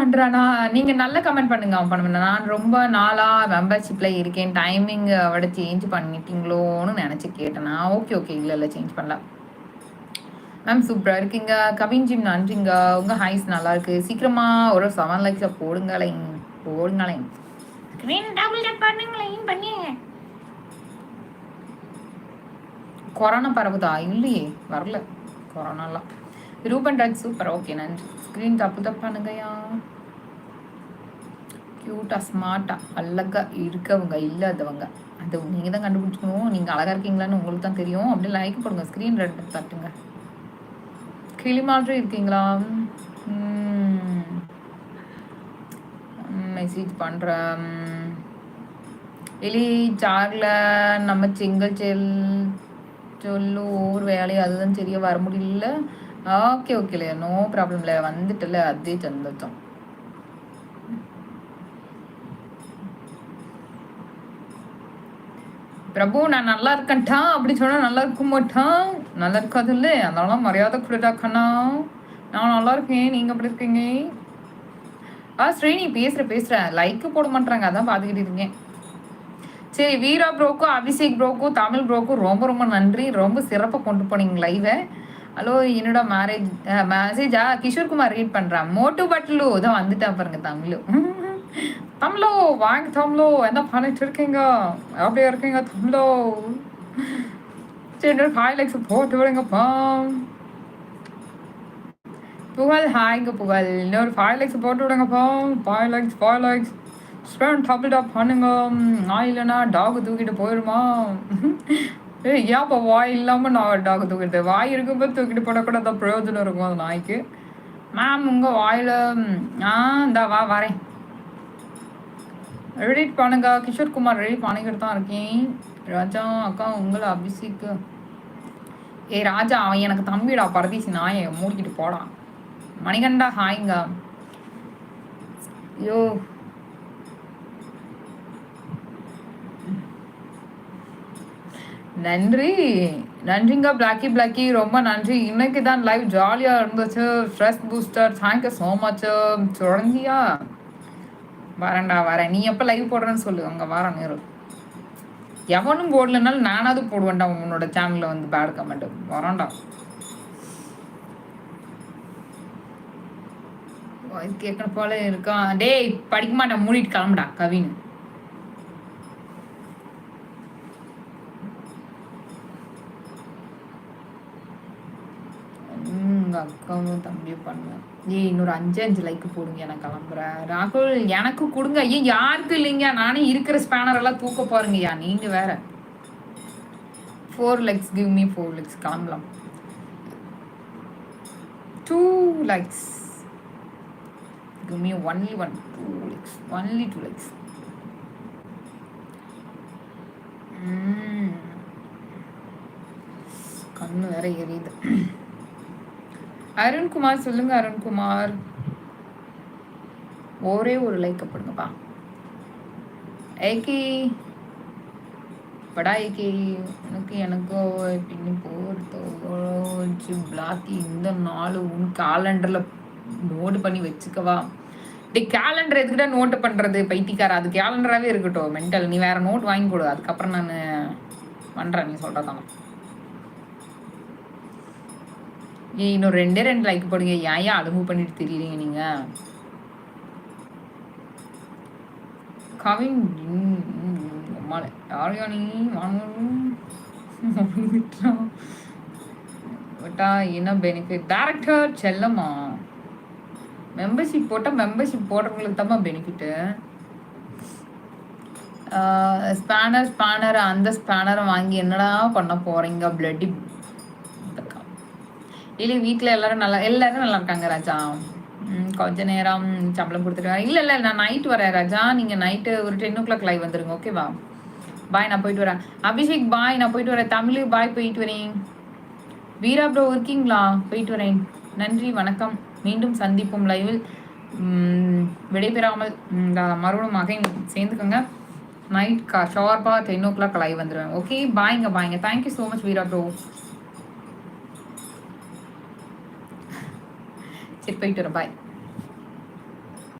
பண்றானா? நீங்க நல்ல கமெண்ட் பண்ணுங்க. அவன் பண்ண நான் ரொம்ப நாளா மெம்பர்ஷிப்ல இருக்கேன். டைமிங் அவட சேஞ்ச் பண்ணிட்டீங்களோன்னு நினைச்சு கேட்டேனா? Okay okay. இல்ல சேஞ்ச் பண்ணல. மேம் சூப்பரா இருக்கீங்க. கவின் ஜிம் நன்றிங்க. உங்க ஹைஸ் நல்லா இருக்கு. சீக்கிரமா ஒரு 7 லைக்ஸ போடுங்களேன். போடுங்களேன். ஸ்கிரீன் டபுள் டேப் பண்ணுங்களேன். பண்ணிங்க. கொரோனா பரவுதா? இல்லையே, வரல கொரோனாலாம். ரூபன் ராஜ் சூப்பர். ஓகே நன்றி. ஸ்கிரீன் டபுள் டேப் பண்ணுங்கயா. க்யூட்டா ஸ்மார்ட்டா அழகா இருக்கவங்க இல்லாதவங்க அது நீங்கள் தான் கண்டுபிடிச்சிக்கணும். நீங்கள் அழகாக இருக்கீங்களான்னு உங்களுக்கு தான் தெரியும். அப்படியே லைக் போடுங்க. ஸ்க்ரீன் ரெட் தட்டுங்க. கிளி மாதிரி இருக்கீங்களா? மெசேஜ் பண்ணுறேன். எலி சார்ல நம்ம செங்கல் சொல்லு ஒரு வேலையை அதுதான் சரியாக வர முடியல. ஓகே ஓகே இல்லையா, நோ ப்ராப்ளம் இல்லை. வந்துட்டுல அதே சந்தோஷம். பிரபு நான் நல்லா இருக்கேன்டா அப்படி சொன்னா நல்லா இருக்க மாட்டான். நல்லா இருக்காது இல்லை, அதனால மரியாதை கொடுத்தாக்கண்ணா. நான் நல்லா இருக்கேன். நீங்க எப்படி இருக்கீங்க? ஸ்ரீனி பேசுறேன். லைக் போட மாட்டாங்க, அதான் பார்த்துக்கிட்டு இருக்கேன். சரி, வீரா ப்ரோக்கும் அபிஷேக் ப்ரோக்கும் தமிழ் ப்ரோக்கும் ரொம்ப ரொம்ப நன்றி. ரொம்ப சிறப்பாக கொண்டு போனீங்க லைவை. ஹலோ, என்னோட மெசேஜா கிஷோர் குமார் ரீட் பண்றான். மோட்டு பட்லு தான் வந்துட்டா பாருங்க. தமிழோ வாங்க. தமிழோ என்ன பண்ணிட்டு இருக்கீங்க? அப்படியே இருக்கீங்க தமிழோ? சரி, 5 லைக்ஸ் போட்டு விடுங்கப்பா. புகழ் ஹாய்ங்க புகழ். இன்னொரு 5 லைக்ஸ் போட்டு விடுங்கப்பா. 5 லைக்ஸ் ஸ்பெண்ட் டபுள் டாப் பண்ணுங்க. நான் இல்லைன்னா டாக் தூக்கிட்டு போயிடுமா? ஏன்ப்பா வாய் இல்லாமல் நான் டாக் தூக்கிட்டு, வாய் இருக்கும்போது தூக்கிட்டு போடக்கூட தான் பிரயோஜனம் இருக்கும் அந்த நாய்க்கு. மேம் உங்கள் வாயில் இந்தா வரேன். ரெடிட் பண்ணுங்க. கிஷோர் குமார் ரெடி பண்ணிக்கிட்டு தான் இருக்கேன். ராஜா அக்கா உங்களை அபிஷேக். ராஜா அவன் எனக்கு தம்பிடா. பரதீசி நாயை மூடிக்கிட்டு போடான். மணிகண்டா ஹாய்ங்க. ஐயோ நன்றிங்க பிளாக்கி. ரொம்ப நன்றி. இன்னைக்கு தான் லைவ் ஜாலியாக இருந்துச்சு. Stress booster. Thank you so much. தொடர்ந்தியா வரேன். நீ எப்போ லைவ் போடுறேன்னு சொல்லு. அங்கே வரேன் நேரம். எவனும் போடலனாலும் நானாவது போடுவேன்டா உன்னோட சேனலில் வந்து பேட் கமெண்ட். வரேன்டா. கேட்கற போல இருக்கான். டேய் படிக்க மாட்டேன், மூடிட்டு கிளம்புடா கவின். அக்காவும் தம்பியும் பண்ணுவேன். இன்னொரு 5 லைக் போடுங்க. நான் கிளம்புறேன். ராகுல் எனக்கு கொடுங்க. யாருக்கு இல்லைங்க, நானே இருக்கிற ஸ்பேனர் எல்லாம் தூக்க பாருங்கய்யா. நீங்க வேற 4 லைக்ஸ். Give me 4 likes. கிளம்பலாம். 2 likes. Give me only 2 licks. Only 2 licks. கண்ணு வேற எரியுது. அருண்குமார் சொல்லுங்க. அருண்குமார் ஒரே ஒரு லைக் போடுங்கப்பா. ஏகே படா ஏகே எனக்கோ பின்னி போர்த்து பிளாக்கி இந்த நாள் உன் காலண்டர்ல நோட் பண்ணி வச்சுக்கவா? கேலண்டர் எதுக்கிட்ட நோட்டு பண்றது பைத்தியக்கார? அது கேலண்டராகவே இருக்கட்டும். மென்டல். நீ வேற நோட் வாங்கி கொடு, அதுக்கப்புறம் நான் பண்றேன். நீ சொல்றதான. இன்னும் 2 லைக் போடுங்க. ஏன் அலும்பு பண்ணிட்டு தெரியுறீங்க நீங்க? கவின் யாரையா நீ என்ன பெனிஃபிட்? டைரக்டர் செல்லம்மா மெம்பர்ஷிப் போட்டால் மெம்பர்ஷிப் போடுறவங்களுக்கு தான் பெனிஃபிட்டு. ஸ்பேனர் அந்த ஸ்பேனரை வாங்கி என்னடா பண்ண போறீங்க? பிளட்டி இல்லை, வீட்டில் எல்லாரும் நல்லா இருக்காங்க ராஜா. கொஞ்ச நேரம் சம்பளம் கொடுத்துட்டு இல்லை நான் நைட் வரேன் ராஜா. நீங்கள் நைட்டு ஒரு 10 o'clock லைவ் வந்துருங்க. ஓகேவா? பாய், நான் போயிட்டு வரேன். அபிஷேக் பாய், நான் போயிட்டு வரேன். தமிழ் பாய், போயிட்டு வரேன். வீரா ப்ரோ இருக்கீங்களா? போயிட்டு வரேன். நன்றி, வணக்கம். மீண்டும் சந்திப்போம் லைவில். விடைபெறாமல் மறுபடியும் மகன் சேர்ந்துக்கோங்க. நைட் ஷார்ப்பா 10 o'clock லைவ் வந்துடுவேன். ஓகே, பாய்ங்க. தேங்க்யூ ஸோ மச் வீரா ப்ரோ. சரி, போயிட்டு வரேன். பாய்.